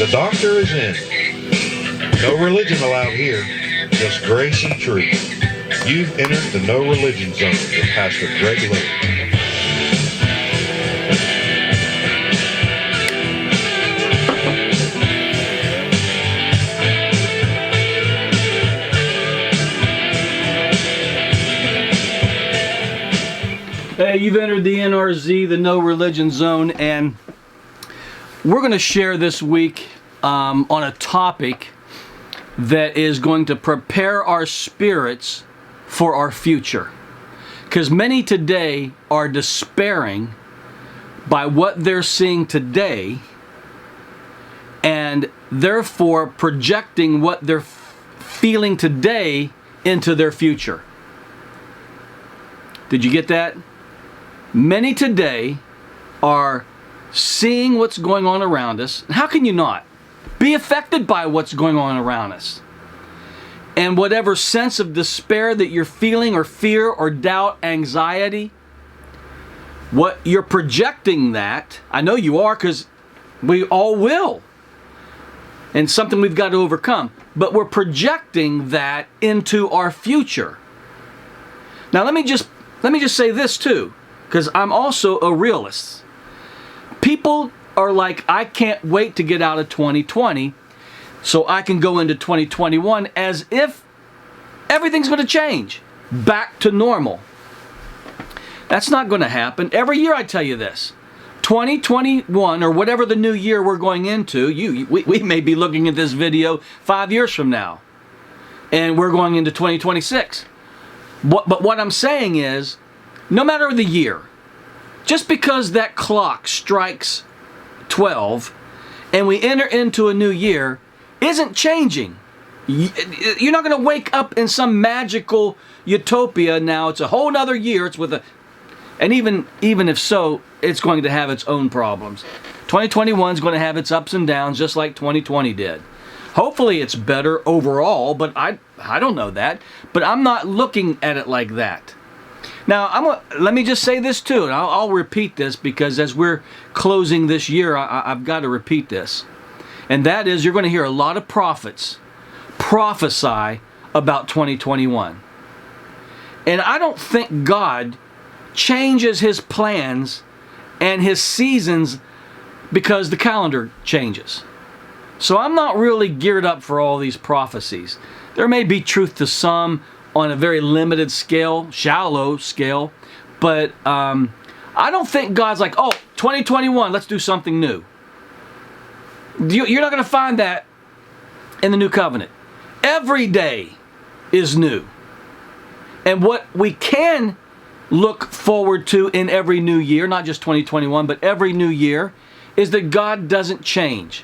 The doctor is in. No religion allowed here, just grace and truth. You've entered the No Religion Zone with Pastor Greg Lillard. Hey, you've entered the NRZ, the No Religion Zone, and we're going to share this week on a topic that is going to prepare our spirits for our future. Because many today are despairing by what they're seeing today, and therefore projecting what they're feeling today into their future. Did you get that? Many today are seeing what's going on around us. How can you not be affected by what's going on around us? And whatever sense of despair that you're feeling, or fear, or doubt, anxiety, what you're projecting that, I know you are, because we all will. And something we've got to overcome. But we're projecting that into our future. Now let me just say this too, because I'm also a realist. People are like, I can't wait to get out of 2020 so I can go into 2021 as if everything's going to change back to normal. That's not going to happen. Every year I tell you this. 2021, or whatever the new year we're going into, we may be looking at this video 5 years from now, and we're going into 2026. But what I'm saying is, no matter the year, just because that clock strikes 12 and we enter into a new year isn't changing. You're not going to wake up in some magical utopia now. It's a whole nother year. It's with a, and even if so, it's going to have its own problems. 2021 is going to have its ups and downs just like 2020 did. Hopefully it's better overall, but I don't know that. But I'm not looking at it like that. Now, let me just say this too, and I'll repeat this because as we're closing this year, I've got to repeat this. And that is, you're going to hear a lot of prophets prophesy about 2021. And I don't think God changes His plans and His seasons because the calendar changes. So I'm not really geared up for all these prophecies. There may be truth to some on a very limited scale, shallow scale, but I don't think God's like, oh, 2021, let's do something new. You're not going to find that in the New Covenant. Every day is new. And what we can look forward to in every new year, not just 2021, but every new year, is that God doesn't change.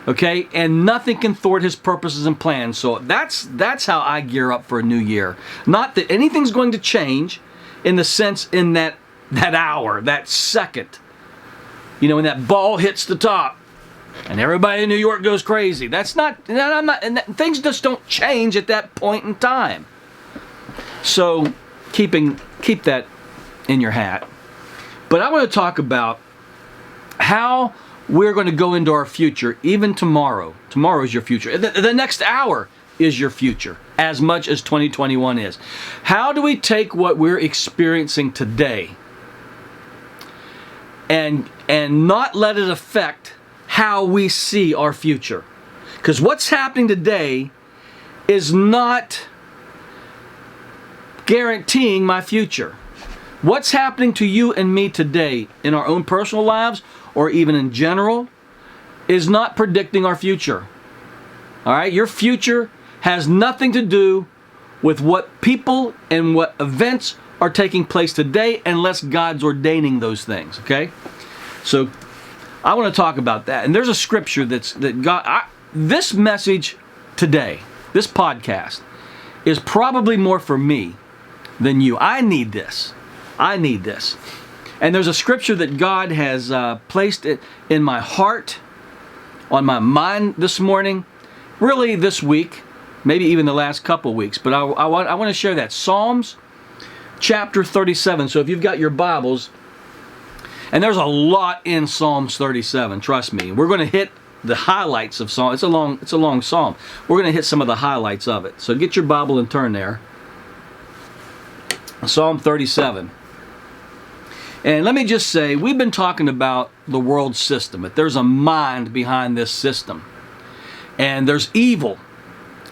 Okay, and nothing can thwart His purposes and plans. So that's how I gear up for a new year. Not that anything's going to change in the sense in that hour, that second. You know, when that ball hits the top and everybody in New York goes crazy. That's not, I'm not, and things just don't change at that point in time. So keep that in your hat. But I want to talk about how we're going to go into our future, even tomorrow. Tomorrow is your future. The next hour is your future, as much as 2021 is. How do we take what we're experiencing today and not let it affect how we see our future? Because what's happening today is not guaranteeing my future. What's happening to you and me today in our own personal lives, or even in general, is not predicting our future. All right? Your future has nothing to do with what people and what events are taking place today unless God's ordaining those things, okay? So I want to talk about that. And there's a scripture that God, this message today, this podcast, is probably more for me than you. I need this. And there's a scripture that God has placed it in my heart, on my mind this morning, really this week, maybe even the last couple weeks. But I want to share that. Psalms chapter 37. So if you've got your Bibles, and there's a lot in Psalms 37, trust me. We're going to hit the highlights of Psalm. It's a long psalm. We're going to hit some of the highlights of it. So get your Bible and turn there. Psalm 37. And let me just say, we've been talking about the world system, but there's a mind behind this system. And there's evil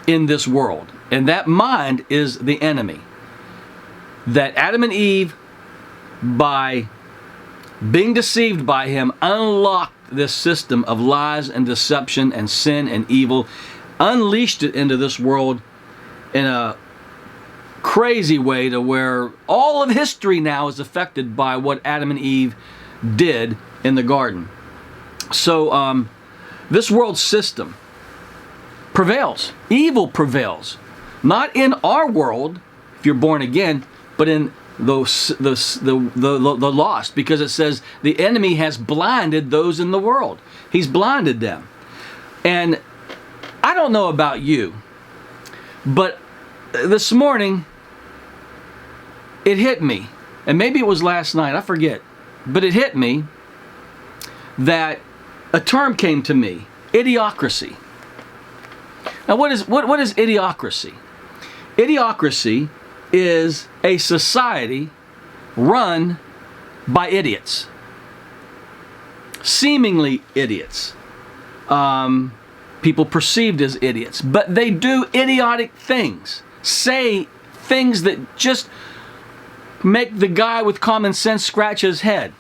in this world. And that mind is the enemy. That Adam and Eve, by being deceived by him, unlocked this system of lies and deception and sin and evil, unleashed it into this world in a crazy way to where all of history now is affected by what Adam and Eve did in the garden. So this world system prevails. Evil prevails. Not in our world, if you're born again, but in the lost, because it says the enemy has blinded those in the world. He's blinded them. And I don't know about you, but this morning it hit me, and maybe it was last night, I forget, but it hit me that a term came to me: idiocracy. Now what is idiocracy? Idiocracy is a society run by idiots. Seemingly idiots. People perceived as idiots. But they do idiotic things. Say things that just make the guy with common sense scratch his head.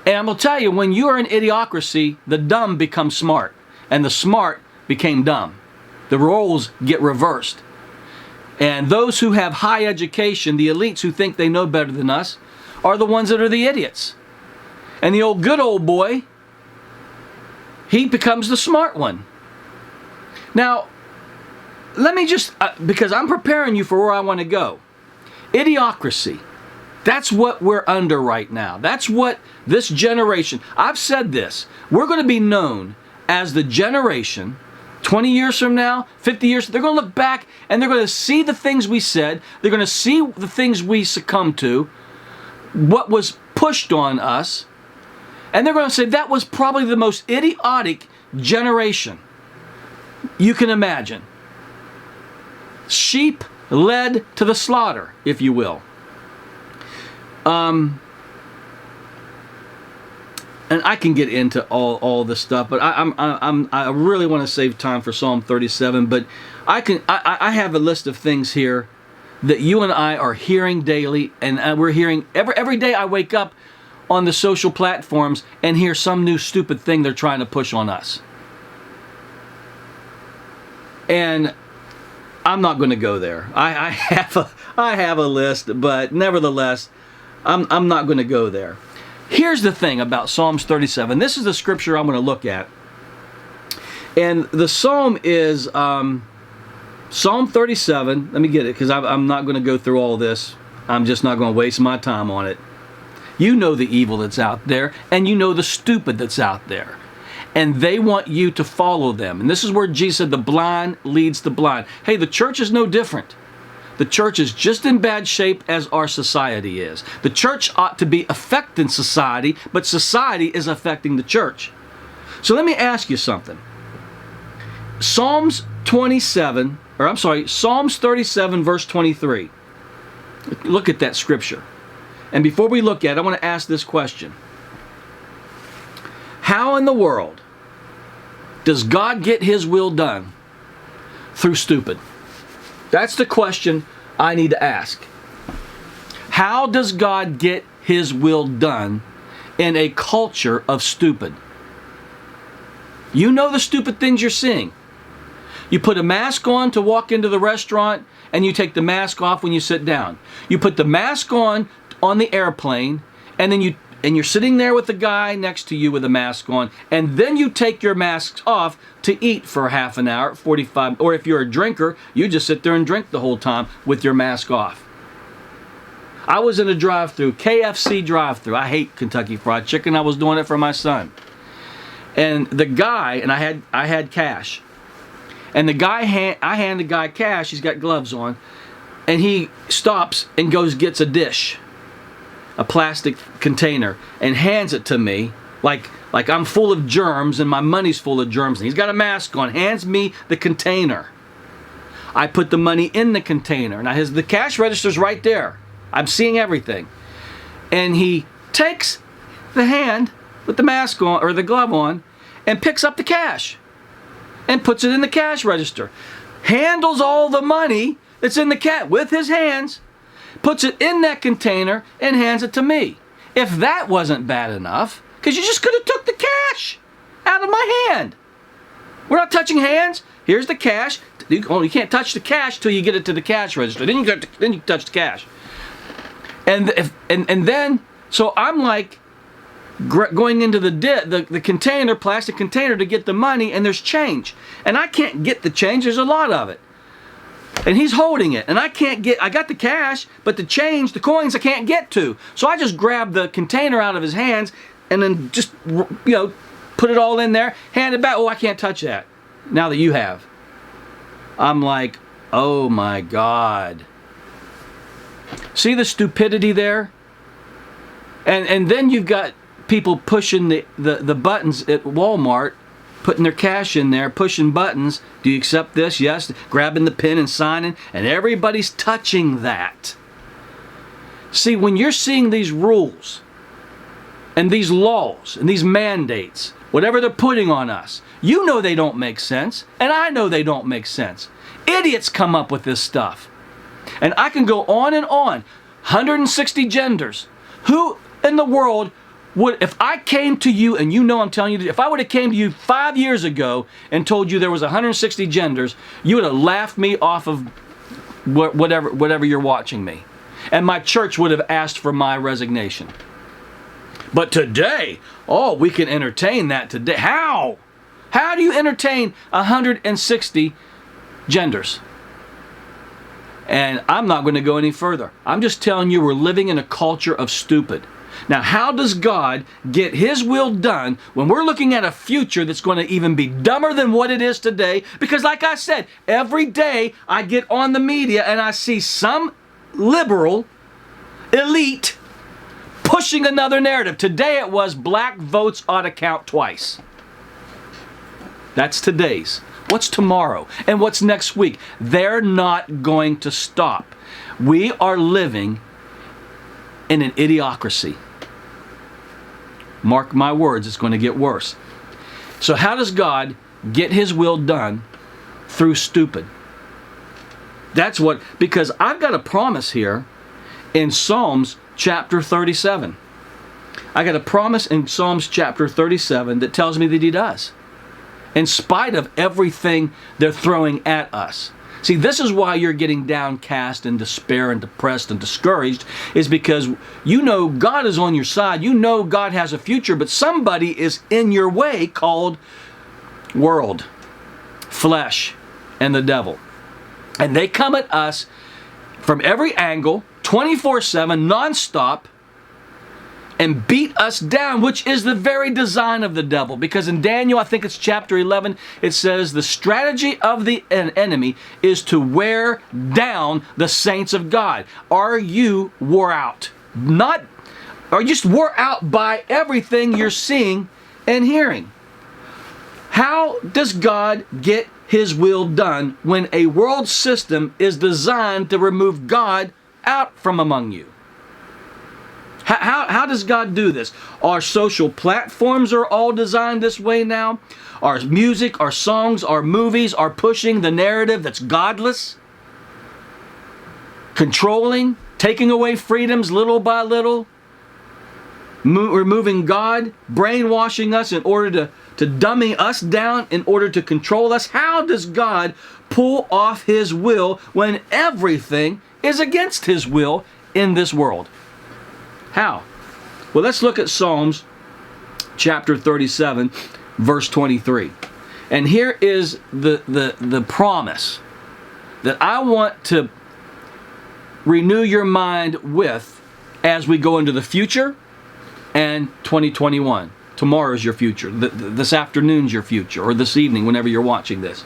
And I'm going to tell you, when you are in idiocracy, the dumb become smart. And the smart became dumb. The roles get reversed. And those who have high education, the elites who think they know better than us, are the ones that are the idiots. And the good old boy, he becomes the smart one. Now, let me just, because I'm preparing you for where I want to go. Idiocracy. That's what we're under right now. That's what this generation, I've said this, we're going to be known as the generation 20 years from now, 50 years, they're going to look back and they're going to see the things we said. They're going to see the things we succumbed to, what was pushed on us. And they're going to say that was probably the most idiotic generation you can imagine. Sheep led to the slaughter, if you will. And I can get into all this stuff, but I really want to save time for Psalm 37. But I have a list of things here that you and I are hearing daily, and we're hearing every day. I wake up on the social platforms and hear some new stupid thing they're trying to push on us. And I'm not going to go there. I have a list, but nevertheless, I'm not going to go there. Here's the thing about Psalms 37. This is the scripture I'm going to look at. And the psalm is Psalm 37. Let me get it, because I'm not going to go through all this. I'm just not going to waste my time on it. You know the evil that's out there, and you know the stupid that's out there. And they want you to follow them. And this is where Jesus said the blind leads the blind. Hey, the church is no different. The church is just in bad shape as our society is. The church ought to be affecting society, but society is affecting the church. So let me ask you something. Psalms 37 verse 23. Look at that scripture. And before we look at it, I want to ask this question. How in the world does God get His will done? Through stupid. That's the question I need to ask. How does God get His will done in a culture of stupid? You know the stupid things you're seeing. You put a mask on to walk into the restaurant, and you take the mask off when you sit down. You put the mask on the airplane, and then you're sitting there with the guy next to you with a mask on, and then you take your masks off to eat for half an hour, 45, or if you're a drinker, you just sit there and drink the whole time with your mask off. I was in a drive-thru, KFC drive-thru. I hate Kentucky Fried Chicken. I was doing it for my son. And the guy, and I had cash. And the guy, I hand the guy cash, he's got gloves on, and he stops and gets a dish, a plastic container, and hands it to me like like I'm full of germs and my money's full of germs, and he's got a mask on, hands me the container. I put the money in the container. Now the cash register's right there. I'm seeing everything. And he takes the hand with the mask on, or the glove on, and picks up the cash and puts it in the cash register. Handles all the money that's in the with his hands, puts it in that container, and hands it to me. If that wasn't bad enough, because you just could have took the cash out of my hand. We're not touching hands. Here's the cash. You can't touch the cash till you get it to the cash register. Then you touch the cash. And then, so I'm like going into the container, plastic container, to get the money, and there's change. And I can't get the change. There's a lot of it. And he's holding it. And I got the cash, but the change, the coins, I can't get to. So I just grab the container out of his hands and then just, put it all in there, hand it back. Oh, I can't touch that now that you have. I'm like, oh my God. See the stupidity there? And then you've got people pushing the buttons at Walmart, putting their cash in there, pushing buttons. Do you accept this? Yes. Grabbing the pen and signing, and everybody's touching that. See, when you're seeing these rules and these laws and these mandates, whatever they're putting on us, you know they don't make sense, and I know they don't make sense. Idiots come up with this stuff. And I can go on and on. 160 genders. Who in the world would, if I came to you, and I'm telling you, if I would have came to you 5 years ago and told you there was 160 genders, you would have laughed me off of whatever you're watching me. And my church would have asked for my resignation. But today, we can entertain that today. How? How do you entertain 160 genders? And I'm not going to go any further. I'm just telling you, we're living in a culture of stupid. Now, how does God get His will done when we're looking at a future that's going to even be dumber than what it is today? Because like I said, every day I get on the media and I see some liberal elite pushing another narrative. Today it was black votes ought to count twice. That's today's. What's tomorrow? And what's next week? They're not going to stop. We are living in an idiocracy. Mark my words, it's going to get worse. So how does God get His will done? Through stupid. Because I've got a promise here in Psalms chapter 37. I got a promise in Psalms chapter 37 that tells me that He does. In spite of everything they're throwing at us. See, this is why you're getting downcast and despair and depressed and discouraged, is because you know God is on your side. You know God has a future, but somebody is in your way called world, flesh, and the devil. And they come at us from every angle, 24/7, nonstop, and beat us down, which is the very design of the devil. Because in Daniel, I think it's chapter 11, it says the strategy of the enemy is to wear down the saints of God. Are you wore out? Are you just wore out by everything you're seeing and hearing? How does God get His will done when a world system is designed to remove God out from among you? How does God do this? Our social platforms are all designed this way now. Our music, our songs, our movies are pushing the narrative that's godless, controlling, taking away freedoms little by little, removing God, brainwashing us in order to dummy us down in order to control us. How does God pull off His will when everything is against His will in this world? How? Well, let's look at Psalms chapter 37, verse 23. And here is the promise that I want to renew your mind with as we go into the future and 2021. Tomorrow's your future. This afternoon's your future, or this evening, whenever you're watching this.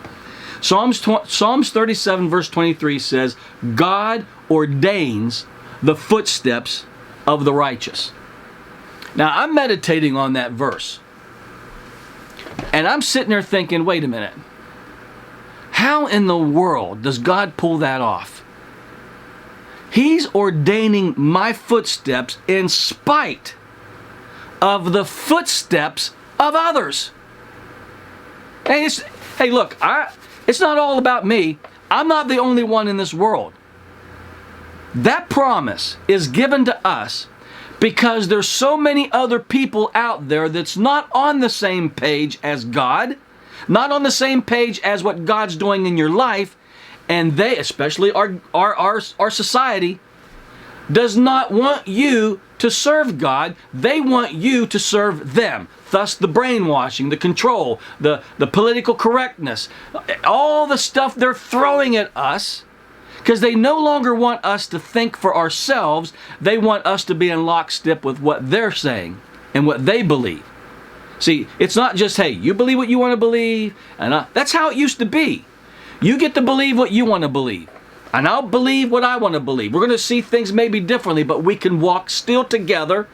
Psalms 37, verse 23 says, God ordains the footsteps of the righteous. Now, I'm meditating on that verse. And I'm sitting there thinking, wait a minute. How in the world does God pull that off? He's ordaining my footsteps in spite of the footsteps of others. Hey, look, it's not all about me. I'm not the only one in this world. That promise is given to us because there's so many other people out there that's not on the same page as God, not on the same page as what God's doing in your life, and they, especially our society, does not want you to serve God. They want you to serve them. Thus the brainwashing, the control, the political correctness, all the stuff they're throwing at us, because they no longer want us to think for ourselves. They want us to be in lockstep with what they're saying and what they believe. See, it's not just, hey, you believe what you want to believe, and that's how it used to be. You get to believe what you want to believe, and I'll believe what I want to believe. We're going to see things maybe differently, but we can walk still together.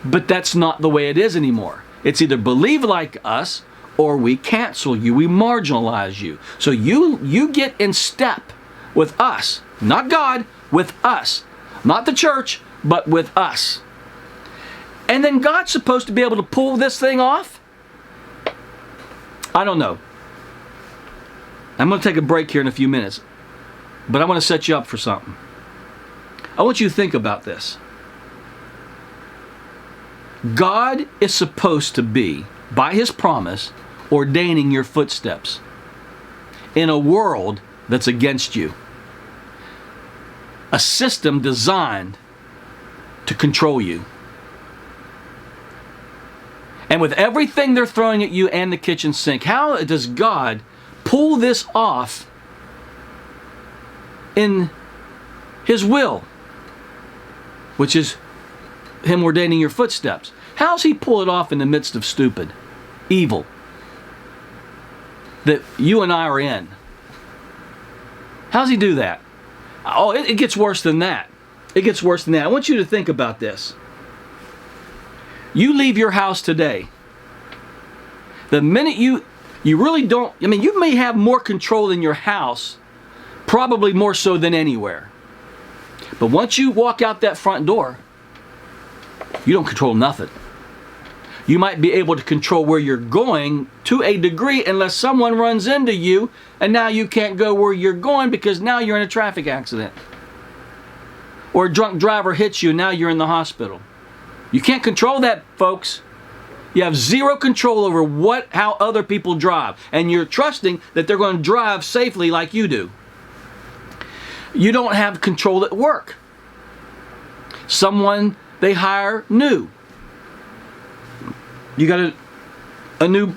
But that's not the way it is anymore. It's either believe like us, or we cancel you, we marginalize you. So you get in step with us, not God, with us. Not the church, but with us. And then God's supposed to be able to pull this thing off? I don't know. I'm going to take a break here in a few minutes, but I want to set you up for something. I want you to think about this. God is supposed to be, by His promise, ordaining your footsteps in a world that's against you. A system designed to control you. And with everything they're throwing at you and the kitchen sink, how does God pull this off in His will, which is Him ordaining your footsteps? How's He pull it off in the midst of stupid, evil that you and I are in? How's He do that? Oh, it gets worse than that. It gets worse than that. I want you to think about this. You leave your house today. The minute you really don't, you may have more control in your house, probably more so than anywhere. But once you walk out that front door, you don't control nothing. You might be able to control where you're going to a degree unless someone runs into you and now you can't go where you're going because now you're in a traffic accident. Or a drunk driver hits you and now you're in the hospital. You can't control that, folks. You have zero control over how other people drive. And you're trusting that they're going to drive safely like you do. You don't have control at work. Someone they hire new. You got a new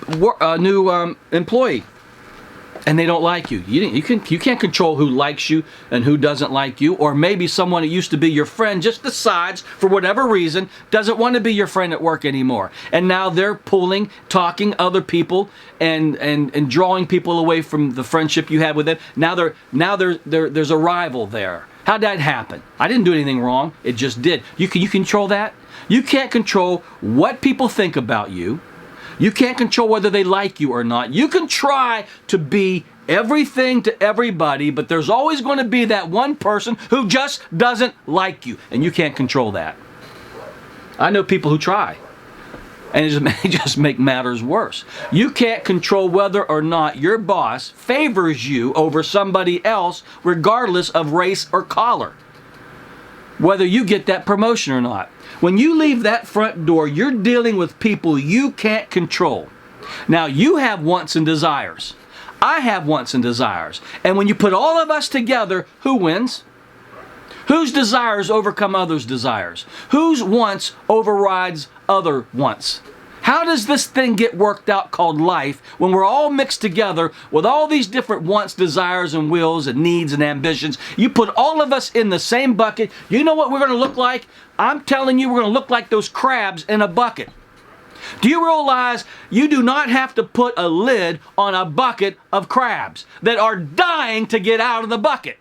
employee, and they don't like you. You can't control who likes you and who doesn't like you. Or maybe someone who used to be your friend just decides, for whatever reason, doesn't want to be your friend at work anymore. And now they're talking other people and drawing people away from the friendship you had with them. Now there's a rival there. How'd that happen? I didn't do anything wrong. It just did. You control that? You can't control what people think about you. You can't control whether they like you or not. You can try to be everything to everybody, but there's always going to be that one person who just doesn't like you, and you can't control that. I know people who try, and it may just make matters worse. You can't control whether or not your boss favors you over somebody else, regardless of race or color, whether you get that promotion or not. When you leave that front door, you're dealing with people you can't control. Now, you have wants and desires. I have wants and desires. And when you put all of us together, who wins? Whose desires overcome others' desires? Whose wants overrides other wants? How does this thing get worked out called life when we're all mixed together with all these different wants, desires, and wills, and needs, and ambitions? You put all of us in the same bucket. You know what we're going to look like? I'm telling you, we're going to look like those crabs in a bucket. Do you realize you do not have to put a lid on a bucket of crabs that are dying to get out of the bucket?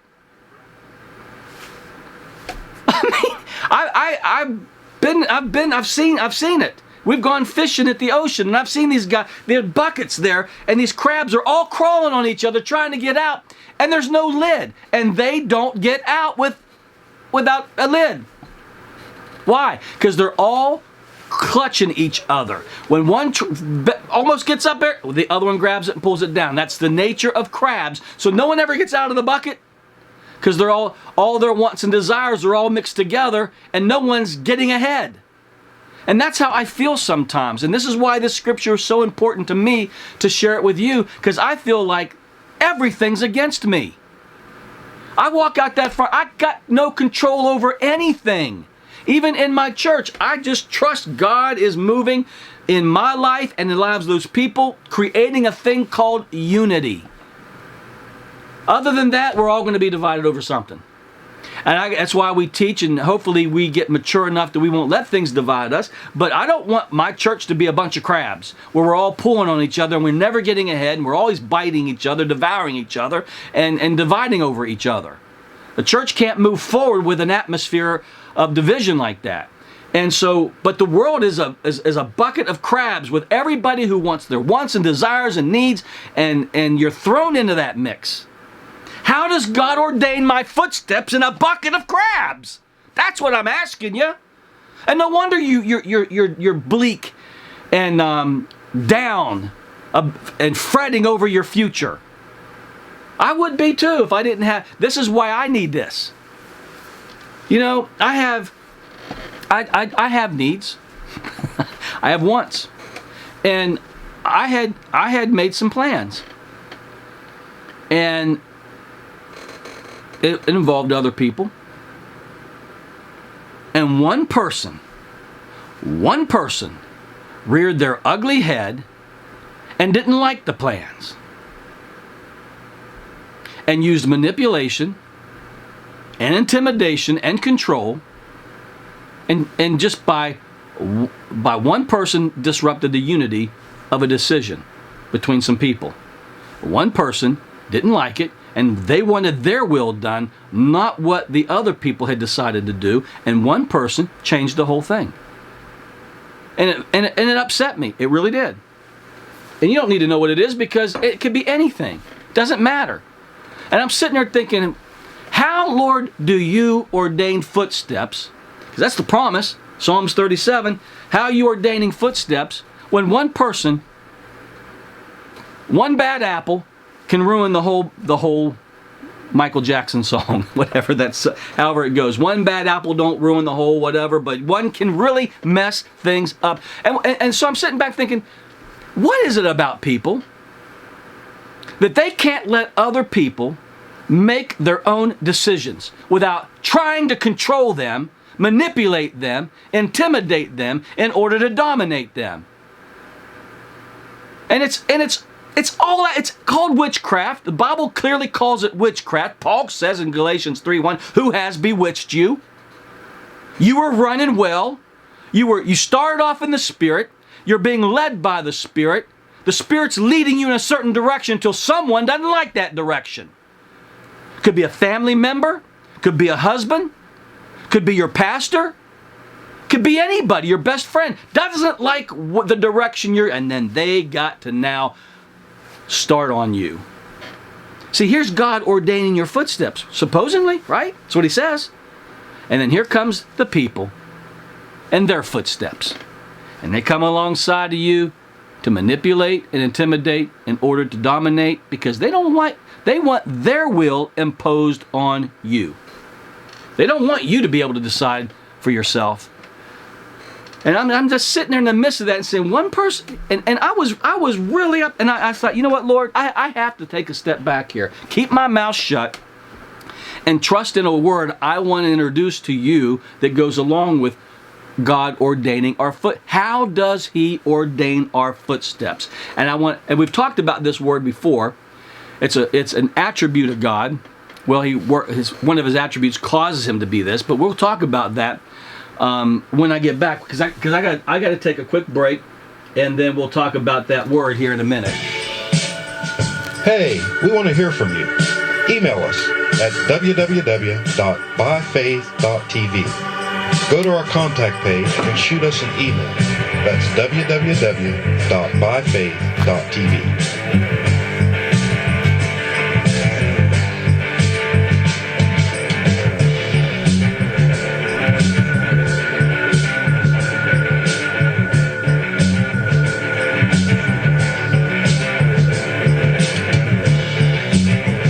I mean, I've seen it. We've gone fishing at the ocean, and I've seen these guys, there are buckets there, and these crabs are all crawling on each other trying to get out, and there's no lid, and they don't get out without a lid. Why? Because they're all clutching each other. When one almost gets up there, the other one grabs it and pulls it down. That's the nature of crabs. So no one ever gets out of the bucket, because they're all their wants and desires are all mixed together, and no one's getting ahead. And that's how I feel sometimes. And this is why this scripture is so important to me to share it with you, because I feel like everything's against me. I walk out that front, I got no control over anything. Even in my church, I just trust God is moving in my life and in the lives of those people, creating a thing called unity. Other than that, we're all going to be divided over something. And that's why we teach, and hopefully we get mature enough that we won't let things divide us. But I don't want my church to be a bunch of crabs where we're all pulling on each other and we're never getting ahead and we're always biting each other, devouring each other, and dividing over each other. The church can't move forward with an atmosphere of division like that. And so, but the world is a bucket of crabs with everybody who wants their wants and desires and needs, and you're thrown into that mix. How does God ordain my footsteps in a bucket of crabs? That's what I'm asking you. And no wonder you're bleak and down and fretting over your future. I would be too if I didn't have. This is why I need this. You know, I have needs. I have wants, and I had made some plans, and it involved other people. And one person reared their ugly head and didn't like the plans, and used manipulation and intimidation and control, and just by one person disrupted the unity of a decision between some people. One person didn't like it, and they wanted their will done, not what the other people had decided to do, and one person changed the whole thing. And it upset me. It really did. And you don't need to know what it is, because it could be anything. It doesn't matter. And I'm sitting there thinking, how, Lord, do you ordain footsteps? Because that's the promise, Psalms 37. How are you ordaining footsteps when one person, one bad apple, can ruin the whole Michael Jackson song, whatever that's, however it goes. One bad apple don't ruin the whole whatever, but one can really mess things up. And so I'm sitting back thinking, what is it about people that they can't let other people make their own decisions without trying to control them, manipulate them, intimidate them in order to dominate them? And it's all that. It's called witchcraft. The Bible clearly calls it witchcraft. Paul says in Galatians 3:1, who has bewitched you? You were running well. You started off in the Spirit. You're being led by the Spirit. The Spirit's leading you in a certain direction until someone doesn't like that direction. Could be a family member. Could be a husband. Could be your pastor. Could be anybody, your best friend. Doesn't like the direction you're, and then they got to now start on you. See, here's God ordaining your footsteps, supposedly, right? That's what he says. And then here comes the people and their footsteps. And they come alongside of you to manipulate and intimidate in order to dominate, because they want their will imposed on you. They don't want you to be able to decide for yourself. And I'm just sitting there in the midst of that and saying, one person, and I was really up, and I thought, you know what, Lord, I have to take a step back here. Keep my mouth shut and trust in a word I want to introduce to you that goes along with God ordaining our foot. How does he ordain our footsteps? And we've talked about this word before. It's an attribute of God. Well, one of his attributes causes him to be this, but we'll talk about that when I get back, because I got to take a quick break, and then we'll talk about that word here in a minute. Hey, we want to hear from you. Email us at www.byfaith.tv. Go to our contact page and shoot us an email. That's www.byfaith.tv.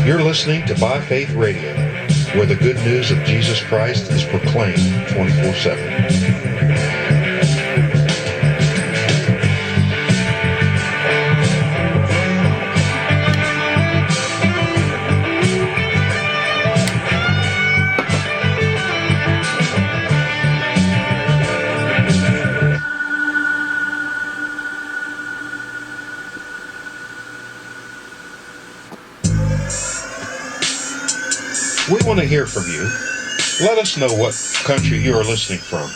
You're listening to By Faith Radio, where the good news of Jesus Christ is proclaimed 24/7. We want to hear from you. Let us know what country you are listening from.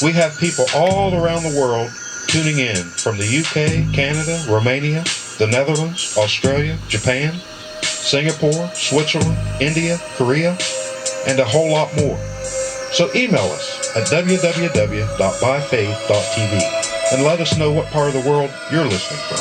We have people all around the world tuning in from the UK, Canada, Romania, the Netherlands, Australia, Japan, Singapore, Switzerland, India, Korea, and a whole lot more. So email us at www.byfaith.tv and let us know what part of the world you're listening from.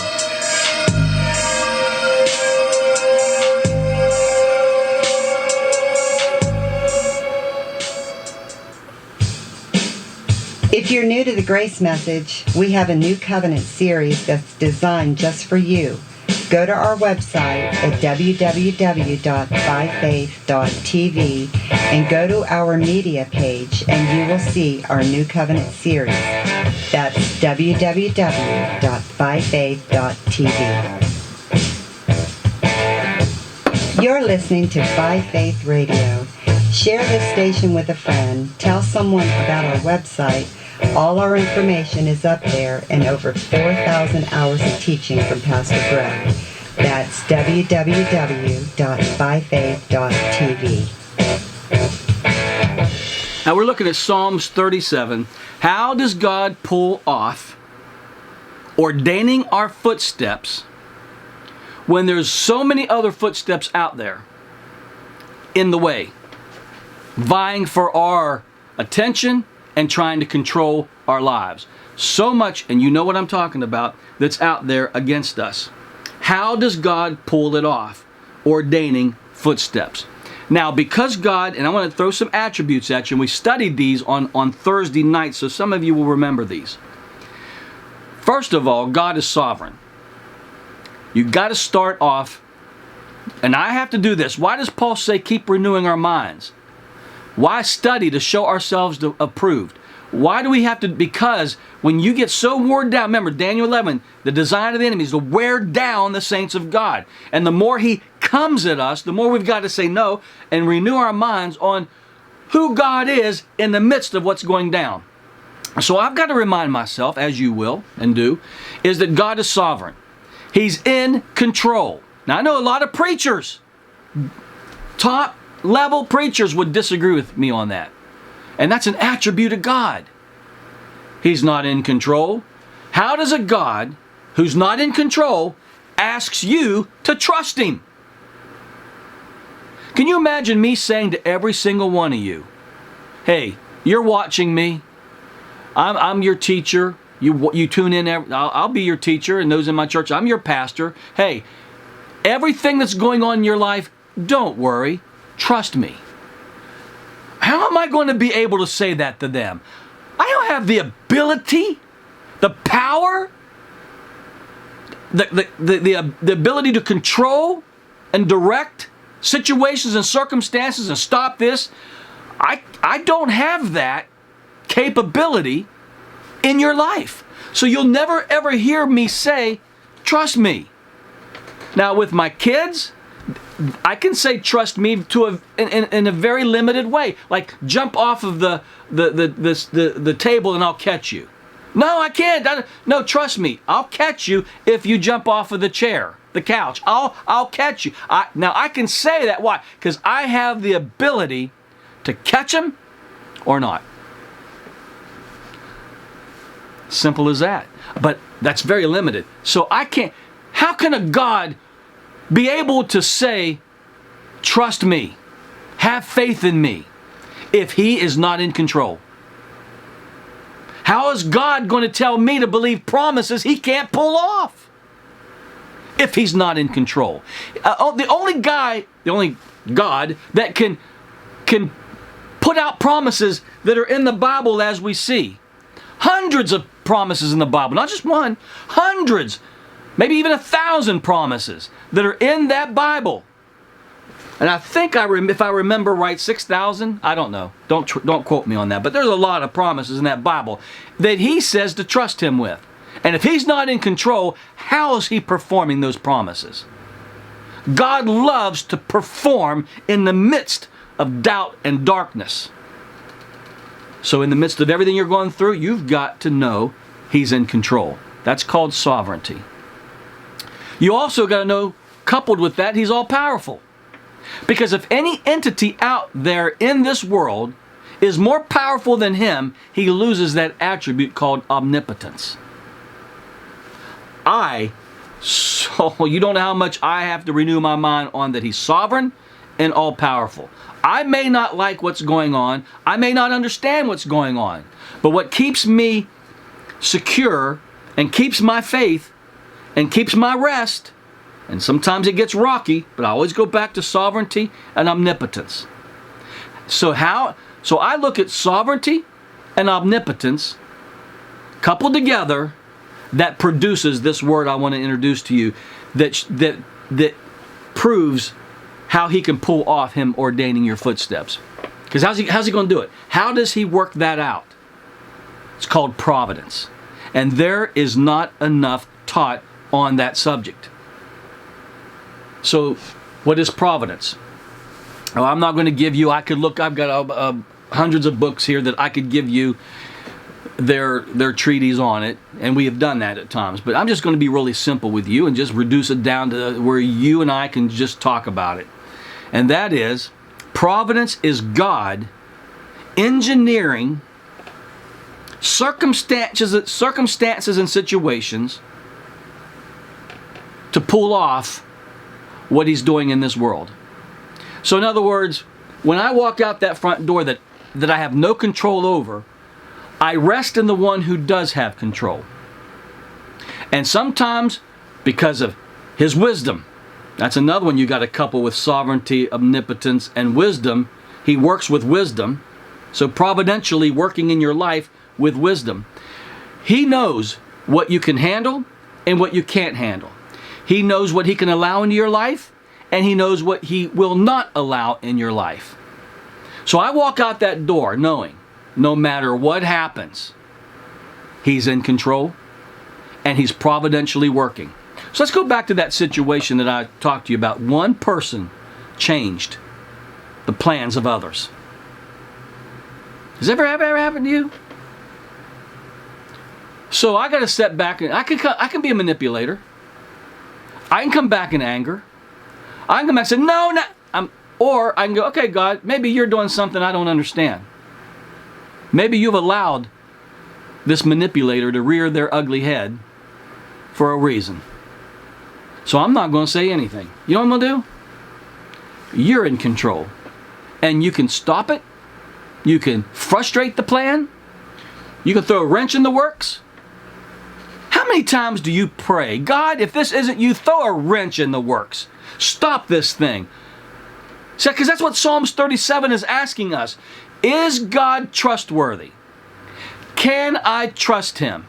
If you're new to the Grace Message, we have a new covenant series that's designed just for you. Go to our website at www.byfaith.tv and go to our media page and you will see our new covenant series. That's www.byfaith.tv. You're listening to By Faith Radio. Share this station with a friend. Tell someone about our website. All our information is up there and over 4,000 hours of teaching from Pastor Greg. That's www.byfaith.tv. Now we're looking at Psalms 37. How does God pull off ordaining our footsteps when there's so many other footsteps out there in the way, vying for our attention and trying to control our lives? So much, and you know what I'm talking about, that's out there against us. How does God pull it off? Ordaining footsteps. Now, because God, and I want to throw some attributes at you, and we studied these on Thursday night, so some of you will remember these. First of all, God is sovereign. You got to start off, and I have to do this. Why does Paul say keep renewing our minds? Why study to show ourselves approved? Why do we have to? Because when you get so worn down, remember Daniel 11, the design of the enemy is to wear down the saints of God. And the more he comes at us, the more we've got to say no and renew our minds on who God is in the midst of what's going down. So I've got to remind myself, as you will and do, is that God is sovereign. He's in control. Now I know a lot of preachers, top level preachers would disagree with me on that. And that's an attribute of God. He's not in control. How does a God who's not in control asks you to trust Him? Can you imagine me saying to every single one of you, hey, you're watching me. I'm your teacher. You tune in. I'll be your teacher and those in my church. I'm your pastor. Hey, everything that's going on in your life, don't worry. Trust me. How am I going to be able to say that to them? I don't have the ability, the power, the ability to control and direct situations and circumstances and stop this. I don't have that capability in your life. So you'll never ever hear me say, trust me. Now with my kids, I can say trust me in a very limited way, like jump off of the table and I'll catch you. No, I can't. No, trust me. I'll catch you if you jump off of the chair, the couch. I'll catch you. Now I can say that. Why? Because I have the ability to catch them or not. Simple as that. But that's very limited. So I can't. How can a God be able to say, trust me, have faith in me, if He is not in control? How is God going to tell me to believe promises he can't pull off if he's not in control? The only God that can put out promises that are in the Bible as we see. Hundreds of promises in the Bible, not just one, hundreds, maybe even 1,000 promises that are in that Bible. And I think if I remember right, 6,000. I don't know. Don't quote me on that. But there's a lot of promises in that Bible that he says to trust him with. And if he's not in control, how is he performing those promises? God loves to perform in the midst of doubt and darkness. So in the midst of everything you're going through, you've got to know he's in control. That's called sovereignty. You also got to know, coupled with that, he's all powerful. Because if any entity out there in this world is more powerful than him, he loses that attribute called omnipotence. So you don't know how much I have to renew my mind on that he's sovereign and all powerful. I may not like what's going on. I may not understand what's going on. But what keeps me secure and keeps my faith and keeps my rest, and sometimes it gets rocky, but I always go back to sovereignty and omnipotence. So I look at sovereignty and omnipotence coupled together, that produces this word I want to introduce to you that proves how he can pull off him ordaining your footsteps. Because how's he going to do it? How does he work that out? It's called providence. And there is not enough taught on that subject. So what is providence? Well, I'm not going to give you, I've got hundreds of books here that I could give you their treatise on it, and we have done that at times. But I'm just going to be really simple with you and just reduce it down to where you and I can just talk about it. And that is, providence is God engineering circumstances and situations to pull off what he's doing in this world. So in other words, when I walk out that front door that I have no control over, I rest in the one who does have control. And sometimes, because of his wisdom, that's another one you got to couple with sovereignty, omnipotence, and wisdom. He works with wisdom. So providentially working in your life with wisdom. He knows what you can handle and what you can't handle. He knows what he can allow into your life, and he knows what he will not allow in your life. So I walk out that door knowing, no matter what happens, he's in control and he's providentially working. So let's go back to that situation that I talked to you about. One person changed the plans of others. Has that ever happened to you? So I got to step back, and I can be a manipulator. I can come back in anger. I can come back and say, no, or I can go, okay, God, maybe you're doing something I don't understand. Maybe you've allowed this manipulator to rear their ugly head for a reason. So I'm not going to say anything. You know what I'm going to do? You're in control. And you can stop it. You can frustrate the plan. You can throw a wrench in the works. How many times do you pray, God, if this isn't you, throw a wrench in the works. Stop this thing. Because that's what Psalms 37 is asking us. Is God trustworthy? Can I trust him?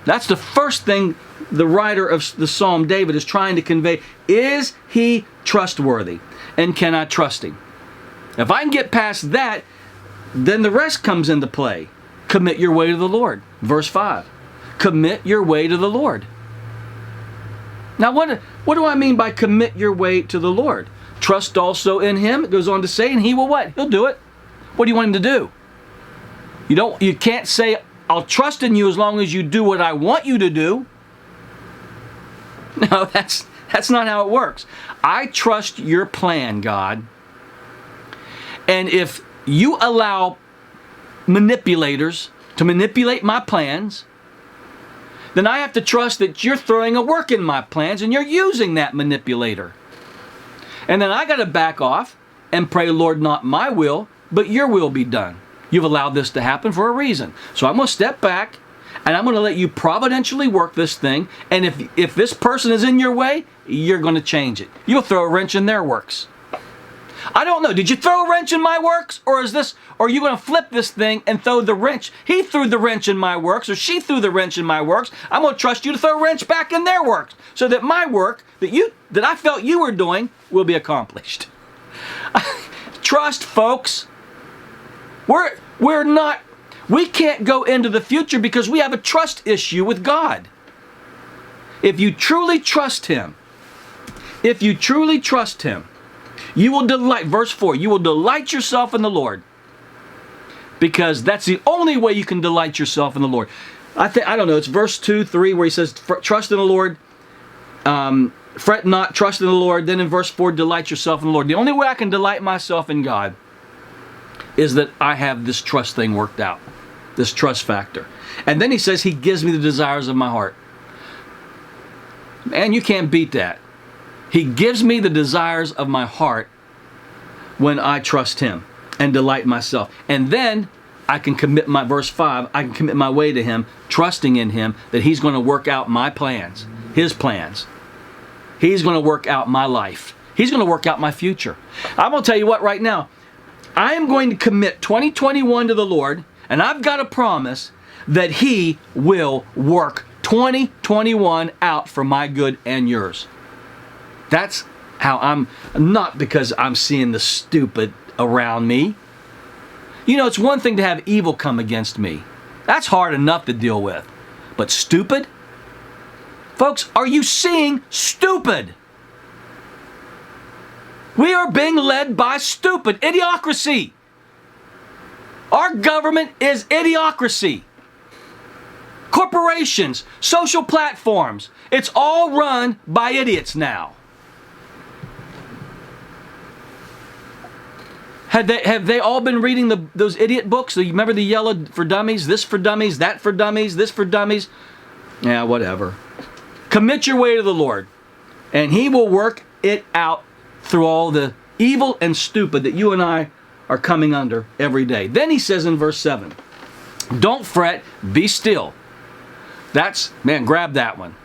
That's the first thing the writer of the Psalm, David, is trying to convey. Is he trustworthy? And can I trust him? If I can get past that, then the rest comes into play. Commit your way to the Lord. Verse 5. Commit your way to the Lord. Now, what do I mean by commit your way to the Lord? Trust also in him, it goes on to say, and he will what? He'll do it. What do you want him to do? You can't say, I'll trust in you as long as you do what I want you to do. No, that's not how it works. I trust your plan, God. And if you allow manipulators to manipulate my plans, then I have to trust that you're throwing a work in my plans and you're using that manipulator. And then I got to back off and pray, Lord, not my will, but your will be done. You've allowed this to happen for a reason. So I'm going to step back, and I'm going to let you providentially work this thing. And if this person is in your way, you're going to change it. You'll throw a wrench in their works. I don't know. Did you throw a wrench in my works? Or are you going to flip this thing and throw the wrench? He threw the wrench in my works, or she threw the wrench in my works. I'm going to trust you to throw a wrench back in their works, so that my work that I felt you were doing will be accomplished. Trust, folks. We can't go into the future because we have a trust issue with God. If you truly trust Him, you will delight, verse 4, you will delight yourself in the Lord. Because that's the only way you can delight yourself in the Lord. I don't know, it's verse 2, 3, where he says, trust in the Lord, fret not, trust in the Lord. Then in verse 4, delight yourself in the Lord. The only way I can delight myself in God is that I have this trust thing worked out, this trust factor. And then he says He gives me the desires of my heart. Man, you can't beat that. He gives me the desires of my heart when I trust Him and delight myself. And then I can commit verse 5, I can commit my way to Him, trusting in Him that He's going to work out my plans, His plans. He's going to work out my life. He's going to work out my future. I'm going to tell you what right now. I am going to commit 2021 to the Lord, and I've got a promise that He will work 2021 out for my good and yours. That's how I'm, not because I'm seeing the stupid around me. You know, it's one thing to have evil come against me. That's hard enough to deal with. But stupid? Folks, are you seeing stupid? We are being led by stupid, idiocracy. Our government is idiocracy. Corporations, social platforms, it's all run by idiots now. Have they all been reading those idiot books? You remember the yellow for dummies, this for dummies, that for dummies, this for dummies? Yeah, whatever. Commit your way to the Lord, and He will work it out through all the evil and stupid that you and I are coming under every day. Then he says in verse 7, don't fret, be still. Grab that one.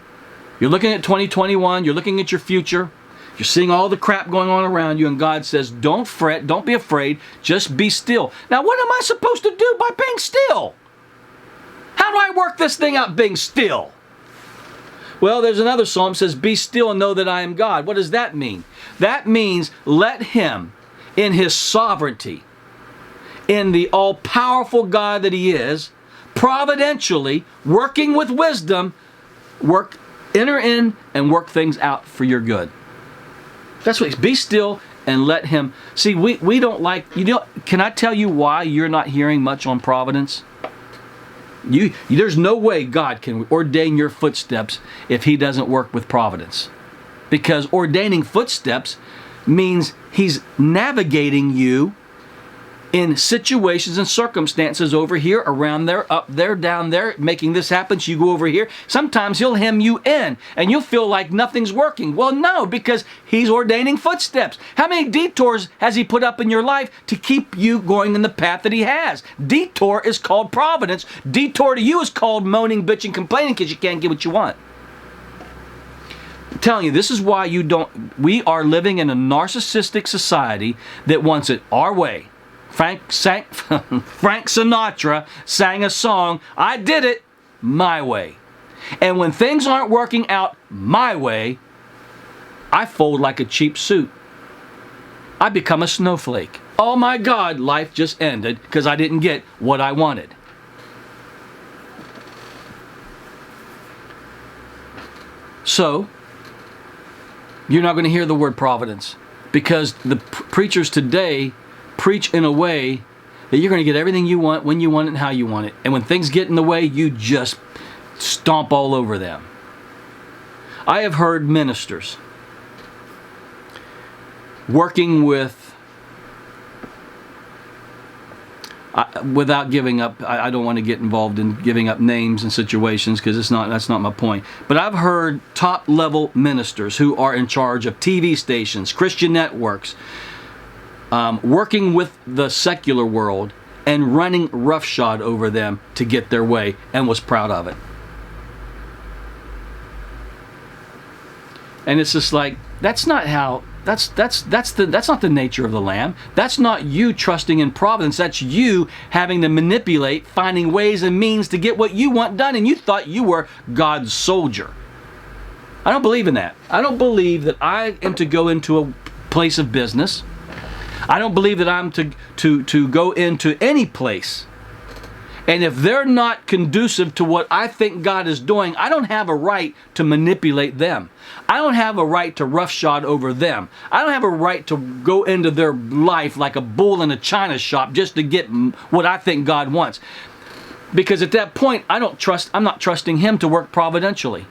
You're looking at 2021, you're looking at your future, you're seeing all the crap going on around you, and God says, don't fret, don't be afraid, just be still. Now, what am I supposed to do by being still? How do I work this thing out being still? Well, there's another psalm that says, be still and know that I am God. What does that mean? That means let Him, in His sovereignty, in the all-powerful God that He is, providentially, working with wisdom, enter in and work things out for your good. That's what be still and let Him. See, we don't like, can I tell you why you're not hearing much on providence? There's no way God can ordain your footsteps if He doesn't work with providence. Because ordaining footsteps means He's navigating you in situations and circumstances over here, around there, up there, down there, making this happen, so you go over here. Sometimes He'll hem you in, and you'll feel like nothing's working. Well, no, because He's ordaining footsteps. How many detours has He put up in your life to keep you going in the path that He has? Detour is called providence. Detour to you is called moaning, bitching, complaining because you can't get what you want. I'm telling you, this is why we are living in a narcissistic society that wants it our way. Frank Sinatra sang a song, I did it my way. And when things aren't working out my way, I fold like a cheap suit. I become a snowflake. Oh my God, life just ended because I didn't get what I wanted. So, you're not going to hear the word providence because the preachers today preach in a way that you're going to get everything you want, when you want it, and how you want it. And when things get in the way, you just stomp all over them. I have heard ministers working with, without giving up, I don't want to get involved in giving up names and situations because that's not my point. But I've heard top-level ministers who are in charge of TV stations, Christian networks, working with the secular world and running roughshod over them to get their way, and was proud of it. And it's just like, that's not the nature of the Lamb. That's not you trusting in providence. That's you having to manipulate, finding ways and means to get what you want done, and you thought you were God's soldier. I don't believe in that. I don't believe that I am to go into a place of business. I don't believe that I'm to go into any place, and if they're not conducive to what I think God is doing, I don't have a right to manipulate them. I don't have a right to roughshod over them. I don't have a right to go into their life like a bull in a china shop just to get what I think God wants. Because at that point, I'm not trusting Him to work providentially.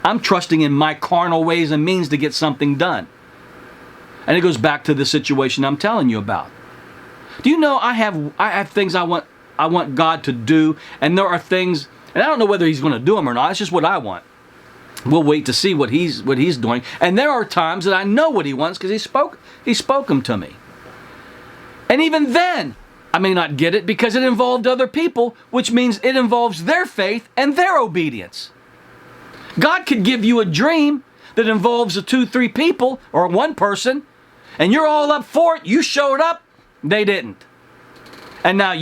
I'm trusting in my carnal ways and means to get something done. And it goes back to the situation I'm telling you about. Do you know I have things I want God to do, and there are things, and I don't know whether He's going to do them or not. It's just what I want. We'll wait to see what He's doing. And there are times that I know what He wants because He spoke them to me. And even then, I may not get it because it involved other people, which means it involves their faith and their obedience. God could give you a dream that involves 2, 3 people or one person, and you're all up for it. You showed up, they didn't. And now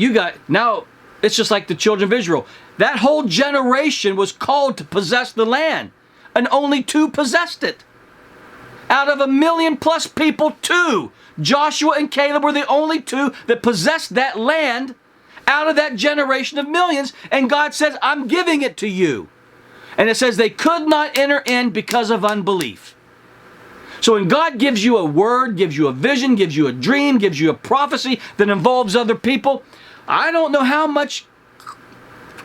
it's just like the children of Israel. That whole generation was called to possess the land, and only 2 possessed it. Out of 1 million+ people, 2. Joshua and Caleb were the only 2 that possessed that land out of that generation of millions, and God says, I'm giving it to you. And it says they could not enter in because of unbelief. So when God gives you a word, gives you a vision, gives you a dream, gives you a prophecy that involves other people, I don't know how much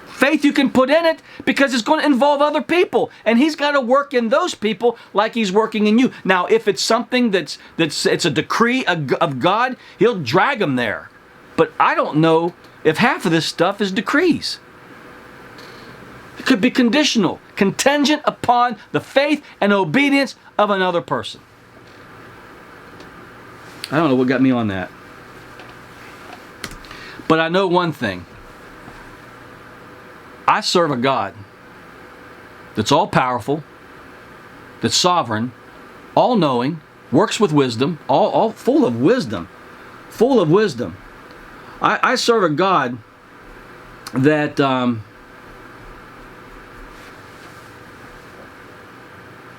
faith you can put in it because it's going to involve other people. And He's got to work in those people like He's working in you. Now, if it's something it's a decree of God, He'll drag them there. But I don't know if half of this stuff is decrees. It could be conditional, contingent upon the faith and obedience of another person. I don't know what got me on that. But I know one thing. I serve a God that's all powerful, that's sovereign, all knowing, works with wisdom, all full of wisdom. Full of wisdom. I serve a God that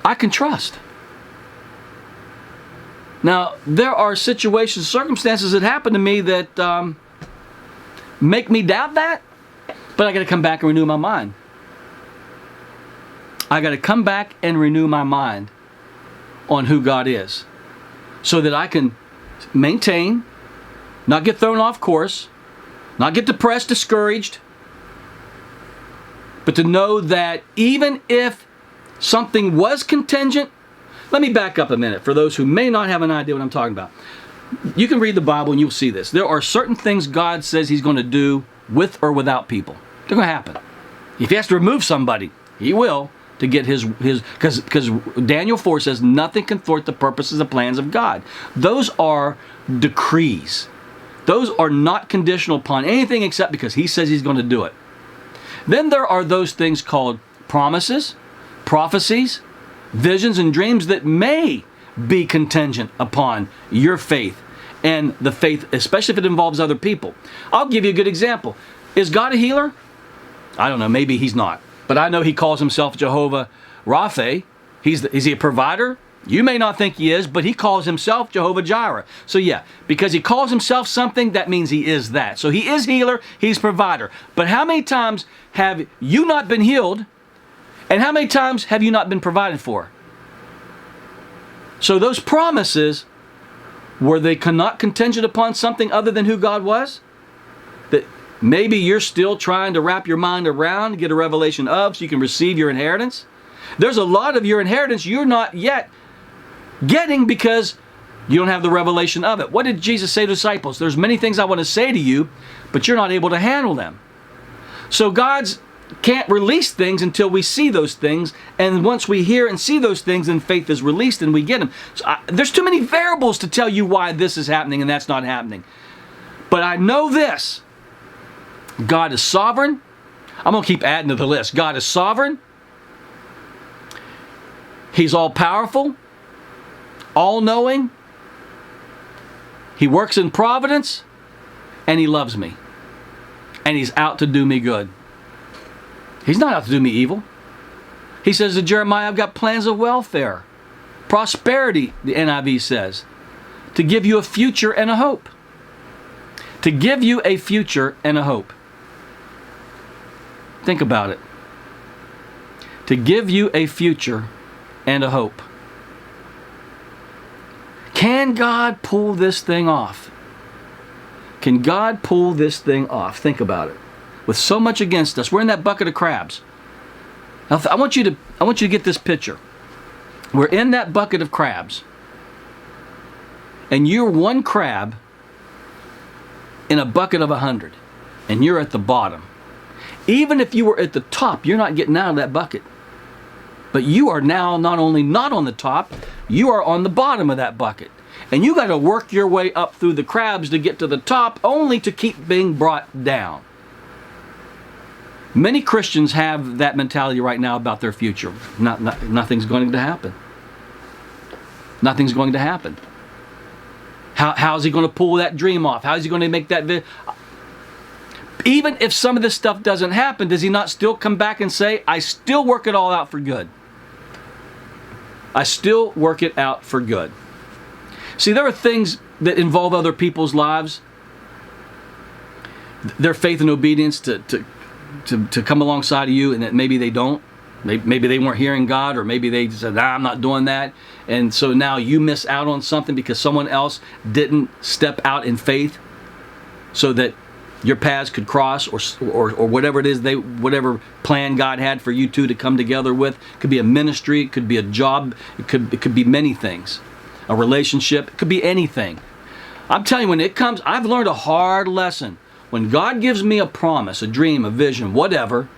I can trust. Now, there are situations, circumstances that happen to me that make me doubt that, but I got to come back and renew my mind. I got to come back and renew my mind on who God is so that I can maintain, not get thrown off course, not get depressed, discouraged, but to know that even if something was contingent. Let me back up a minute for those who may not have an idea what I'm talking about. You can read the Bible and you'll see this. There are certain things God says He's going to do with or without people. They're going to happen. If He has to remove somebody, He will to get his because Daniel 4 says nothing can thwart the purposes and plans of God. Those are decrees. Those are not conditional upon anything except because He says He's going to do it. Then there are those things called promises, prophecies, visions, and dreams that may be contingent upon your faith and the faith, especially if it involves other people. I'll give you a good example. Is God a healer? I don't know. Maybe He's not. But I know He calls Himself Jehovah Rapha. Is He a provider? You may not think He is, but He calls Himself Jehovah Jireh. So yeah, because He calls Himself something, that means He is that. So He is healer, He's provider. But how many times have you not been healed? And how many times have you not been provided for? So those promises, were they not contingent upon something other than who God was? That maybe you're still trying to wrap your mind around, get a revelation of, so you can receive your inheritance? There's a lot of your inheritance you're not yet getting because you don't have the revelation of it. What did Jesus say to the disciples? There's many things I want to say to you, but you're not able to handle them. So God's can't release things until we see those things, and once we hear and see those things, then faith is released and we get them. So there's too many variables to tell you why this is happening and that's not happening. But I know this, God is sovereign. I'm going to keep adding to the list. God is sovereign. He's all-powerful, all-knowing. He works in providence, and He loves me. And He's out to do me good. He's not out to do me evil. He says to Jeremiah, I've got plans of welfare, prosperity, the NIV says, to give you a future and a hope. To give you a future and a hope. Think about it. To give you a future and a hope. Can God pull this thing off? Can God pull this thing off? Think about it. With so much against us, we're in that bucket of crabs. Now, I want you to get this picture. We're in that bucket of crabs, and you're one crab in a bucket of 100, and you're at the bottom. Even if you were at the top, you're not getting out of that bucket. But you are now not only not on the top, you are on the bottom of that bucket. And you got to work your way up through the crabs to get to the top, only to keep being brought down. Many Christians have that mentality right now about their future. Nothing's going to happen. Nothing's going to happen. How's he going to pull that dream off? How is he going to make that? Even if some of this stuff doesn't happen, does he not still come back and say, I still work it all out for good? I still work it out for good. See, there are things that involve other people's lives. Their faith and obedience to come alongside of you, and that maybe they don't. Maybe they weren't hearing God, or maybe they said, I'm not doing that. And so now you miss out on something because someone else didn't step out in faith so that your paths could cross, or whatever it is, whatever plan God had for you two to come together with. It could be a ministry, it could be a job, it could be many things. A relationship, it could be anything. I'm telling you, when it comes, I've learned a hard lesson. When God gives me a promise, a dream, a vision, whatever,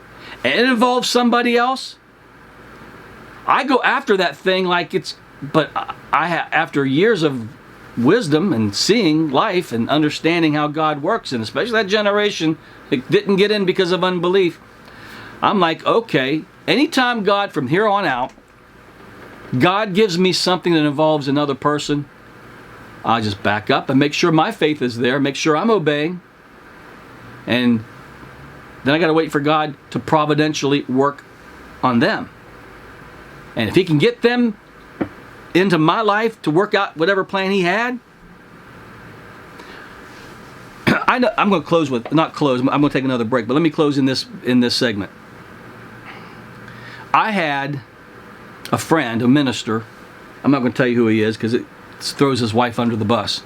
and it involves somebody else, I go after that thing like it's, but after years of wisdom and seeing life and understanding how God works, and especially that generation that didn't get in because of unbelief, I'm like, okay, anytime God, from here on out, God gives me something that involves another person, I'll just back up and make sure my faith is there, make sure I'm obeying, and then I got to wait for God to providentially work on them. And if He can get them into my life to work out whatever plan He had, I'm going to close with, not close, I'm going to take another break, but let me close in this segment. I had a friend, a minister, I'm not going to tell you who he is because it throws his wife under the bus,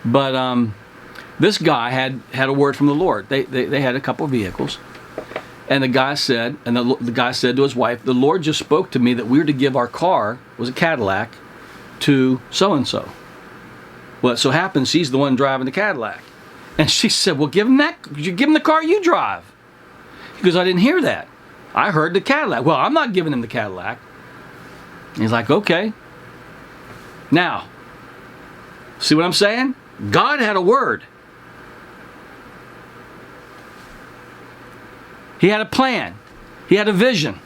but this guy had a word from the Lord. They had a couple of vehicles, and the guy said, the guy said to his wife, the Lord just spoke to me that we were to give our car, it was a Cadillac, to so-and-so. Well, it so happens she's the one driving the Cadillac. And she said, well, give him the car you drive. He goes, I didn't hear that. I heard the Cadillac. Well, I'm not giving him the Cadillac. He's like, okay. Now, see what I'm saying? God had a word. He had a plan. He had a vision.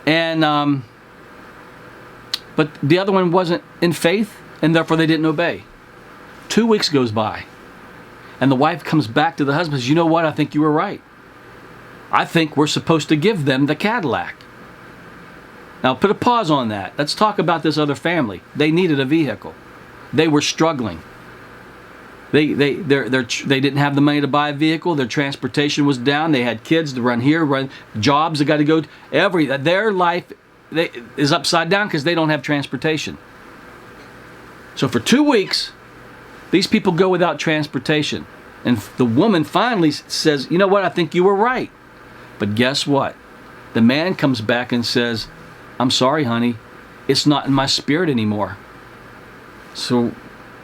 And, but the other one wasn't in faith, and therefore they didn't obey. 2 weeks goes by, and the wife comes back to the husband and says, you know what, I think you were right. I think we're supposed to give them the Cadillac. Now put a pause on that. Let's talk about this other family. They needed a vehicle. They were struggling. They didn't have the money to buy a vehicle. Their transportation was down. They had kids to run here, run jobs. They got to go. Their life is upside down because they don't have transportation. So for 2 weeks, these people go without transportation. And the woman finally says, you know what, I think you were right. But guess what? The man comes back and says, I'm sorry, honey, it's not in my spirit anymore. So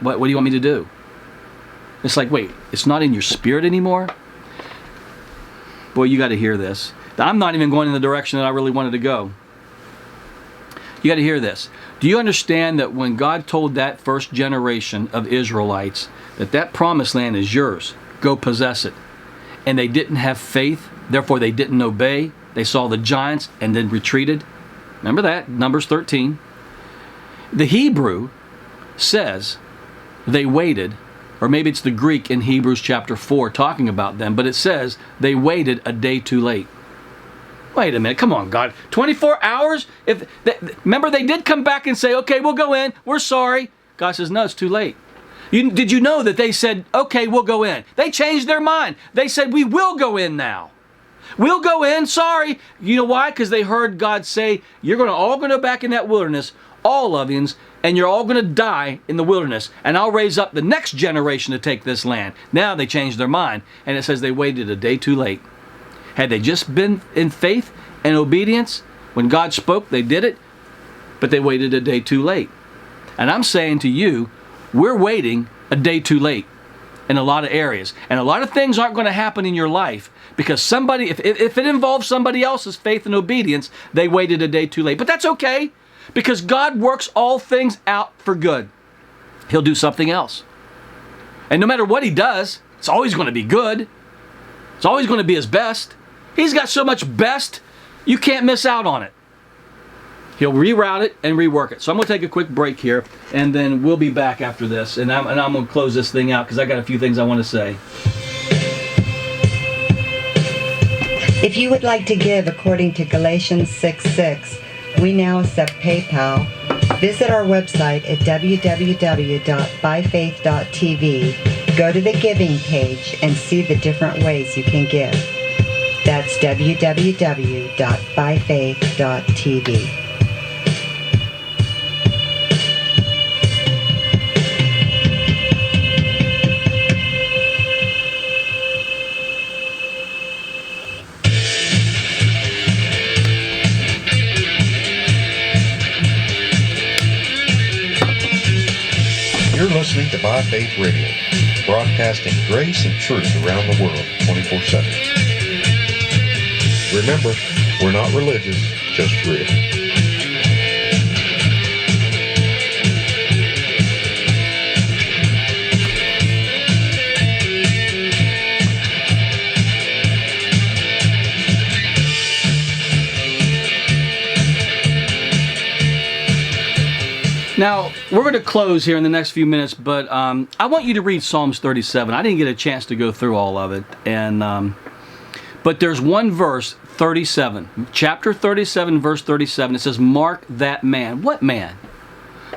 what do you want me to do? It's like, wait, it's not in your spirit anymore? Boy, you got to hear this. I'm not even going in the direction that I really wanted to go. You got to hear this. Do you understand that when God told that first generation of Israelites that promised land is yours, go possess it, and they didn't have faith, therefore they didn't obey, they saw the giants and then retreated? Remember that, Numbers 13. The Hebrew says they waited, or maybe it's the Greek in Hebrews chapter 4 talking about them, but it says they waited a day too late. Wait a minute, come on, God. 24 hours? Remember, they did come back and say, okay, we'll go in, we're sorry. God says, no, it's too late. Did you know that they said, okay, we'll go in? They changed their mind. They said, we will go in now. We'll go in, sorry. You know why? Because they heard God say, you're all going to go back in that wilderness, all of you, and you're all going to die in the wilderness, and I'll raise up the next generation to take this land. Now they changed their mind, and it says they waited a day too late. Had they just been in faith and obedience, when God spoke, they did it, but they waited a day too late. And I'm saying to you, we're waiting a day too late in a lot of areas. And a lot of things aren't going to happen in your life because somebody, if it involves somebody else's faith and obedience, they waited a day too late. But that's okay, because God works all things out for good. He'll do something else. And no matter what he does, it's always going to be good. It's always going to be his best. He's got so much best, you can't miss out on it. He'll reroute it and rework it. So I'm going to take a quick break here, and then we'll be back after this. And I'm going to close this thing out because I got a few things I want to say. If you would like to give according to Galatians 6:6, we now accept PayPal. Visit our website at www.byfaith.tv. Go to the giving page and see the different ways you can give. That's www.byfaith.tv. You're listening to By Faith Radio, broadcasting grace and truth around the world 24/7. Remember, we're not religious, just real. Now, we're going to close here in the next few minutes, but I want you to read Psalms 37. I didn't get a chance to go through all of it, but there's one verse, 37, chapter 37, verse 37. It says, mark that man. What man?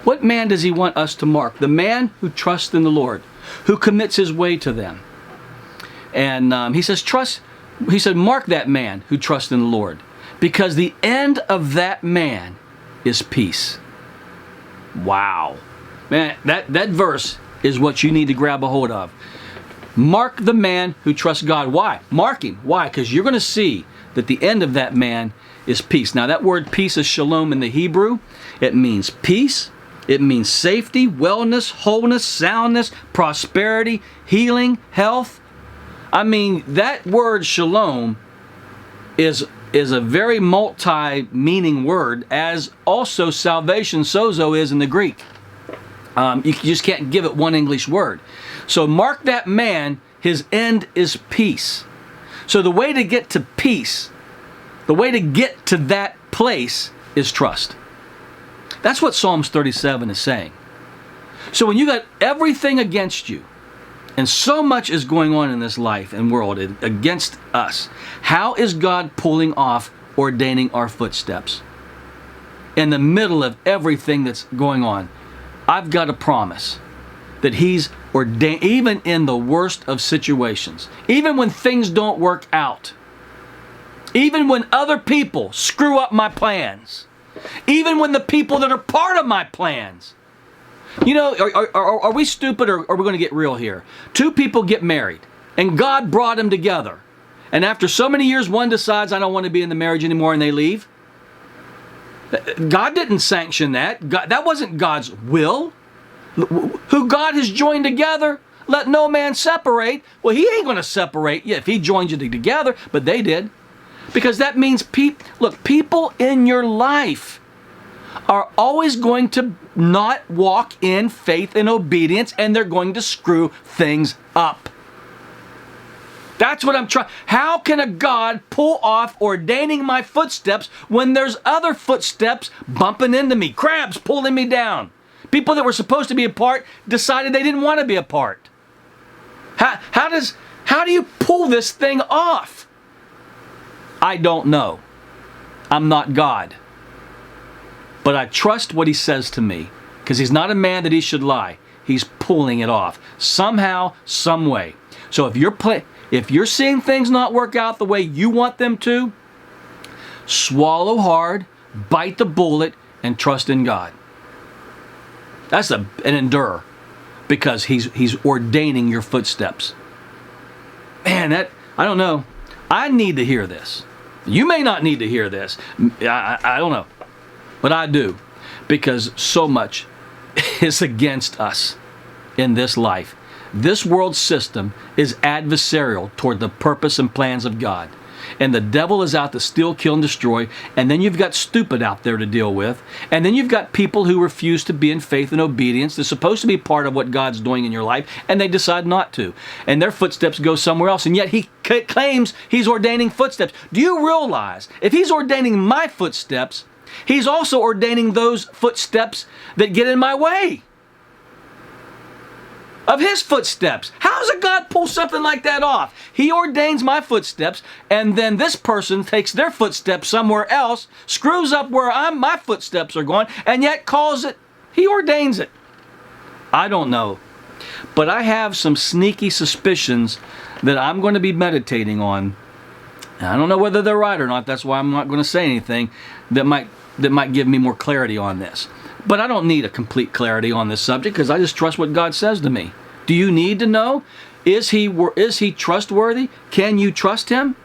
What man does he want us to mark? The man who trusts in the Lord, who commits his way to them. And he says, mark that man who trusts in the Lord, because the end of that man is peace. Wow. Man, that verse is what you need to grab a hold of. Mark the man who trusts God. Why? Mark him. Why? Because you're going to see that the end of that man is peace. Now, that word peace is shalom in the Hebrew. It means peace. It means safety, wellness, wholeness, soundness, prosperity, healing, health. I mean, that word shalom is a very multi-meaning word, as also salvation, sozo, is in the Greek. You just can't give it one English word. So mark that man, his end is peace. So the way to get to peace, the way to get to that place is trust. That's what Psalms 37 is saying. So when you got everything against you, and so much is going on in this life and world against us, how is God pulling off ordaining our footsteps? In the middle of everything that's going on, I've got a promise that He's ordained, even in the worst of situations, even when things don't work out, even when other people screw up my plans, even when the people that are part of my plans. You know, are we stupid, or are we going to get real here? Two people get married, and God brought them together. And after so many years, one decides, I don't want to be in the marriage anymore, and they leave. God didn't sanction that. That wasn't God's will. Who God has joined together, let no man separate. Well, He ain't going to separate you if He joined you together, but they did. Because that means, people in your life are always going to not walk in faith and obedience, and they're going to screw things up. That's what I'm trying. How can a God pull off ordaining my footsteps when there's other footsteps bumping into me? Crabs pulling me down. People that were supposed to be apart decided they didn't want to be apart. How do you pull this thing off? I don't know. I'm not God. But I trust what he says to me, because he's not a man that he should lie. He's pulling it off somehow, some way. So if you're seeing things not work out the way you want them to, swallow hard, bite the bullet, and trust in God. That's and endure, because he's ordaining your footsteps. Man, I don't know. I need to hear this. You may not need to hear this. I don't know. But I do, because so much is against us in this life. This world system is adversarial toward the purpose and plans of God. And the devil is out to steal, kill, and destroy. And then you've got stupid out there to deal with. And then you've got people who refuse to be in faith and obedience. They're supposed to be part of what God's doing in your life, and they decide not to. And their footsteps go somewhere else. And yet he claims he's ordaining footsteps. Do you realize if he's ordaining my footsteps, he's also ordaining those footsteps that get in my way of his footsteps? How does a God pull something like that off? He ordains my footsteps, and then this person takes their footsteps somewhere else, screws up where my footsteps are going, and yet calls it, he ordains it. I don't know. But I have some sneaky suspicions that I'm going to be meditating on. And I don't know whether they're right or not. That's why I'm not going to say anything that might give me more clarity on this. But I don't need a complete clarity on this subject, because I just trust what God says to me. Do you need to know? Is he trustworthy? Can you trust him?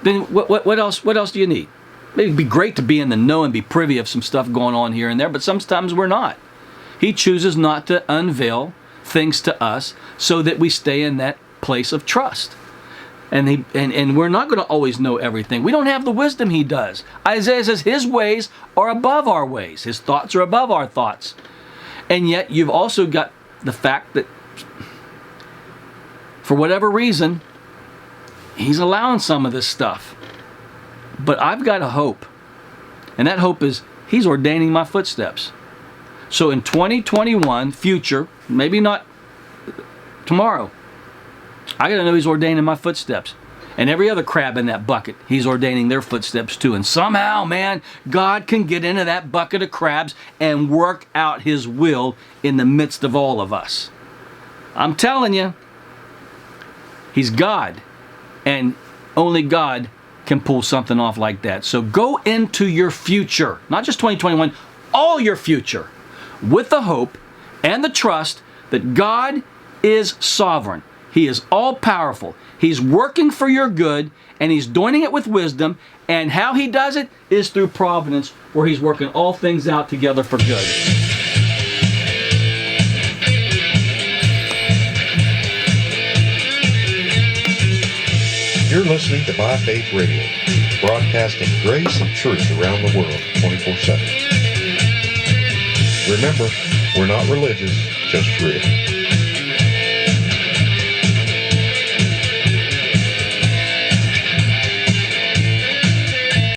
Then what else do you need? It'd be great to be in the know and be privy of some stuff going on here and there, but sometimes we're not. He chooses not to unveil things to us so that we stay in that place of trust. And we're not going to always know everything. We don't have the wisdom he does. Isaiah says his ways are above our ways. His thoughts are above our thoughts. And yet you've also got the fact that for whatever reason, he's allowing some of this stuff. But I've got a hope. And that hope is he's ordaining my footsteps. So in 2021, future, maybe not tomorrow, I got to know he's ordaining my footsteps. And every other crab in that bucket, he's ordaining their footsteps too. And somehow, man, God can get into that bucket of crabs and work out his will in the midst of all of us. I'm telling you, he's God. And only God can pull something off like that. So go into your future, not just 2021, all your future, with the hope and the trust that God is sovereign. He is all-powerful. He's working for your good, and he's doing it with wisdom, and how he does it is through providence, where he's working all things out together for good. You're listening to By Faith Radio, broadcasting grace and truth around the world 24/7. Remember, we're not religious, just real.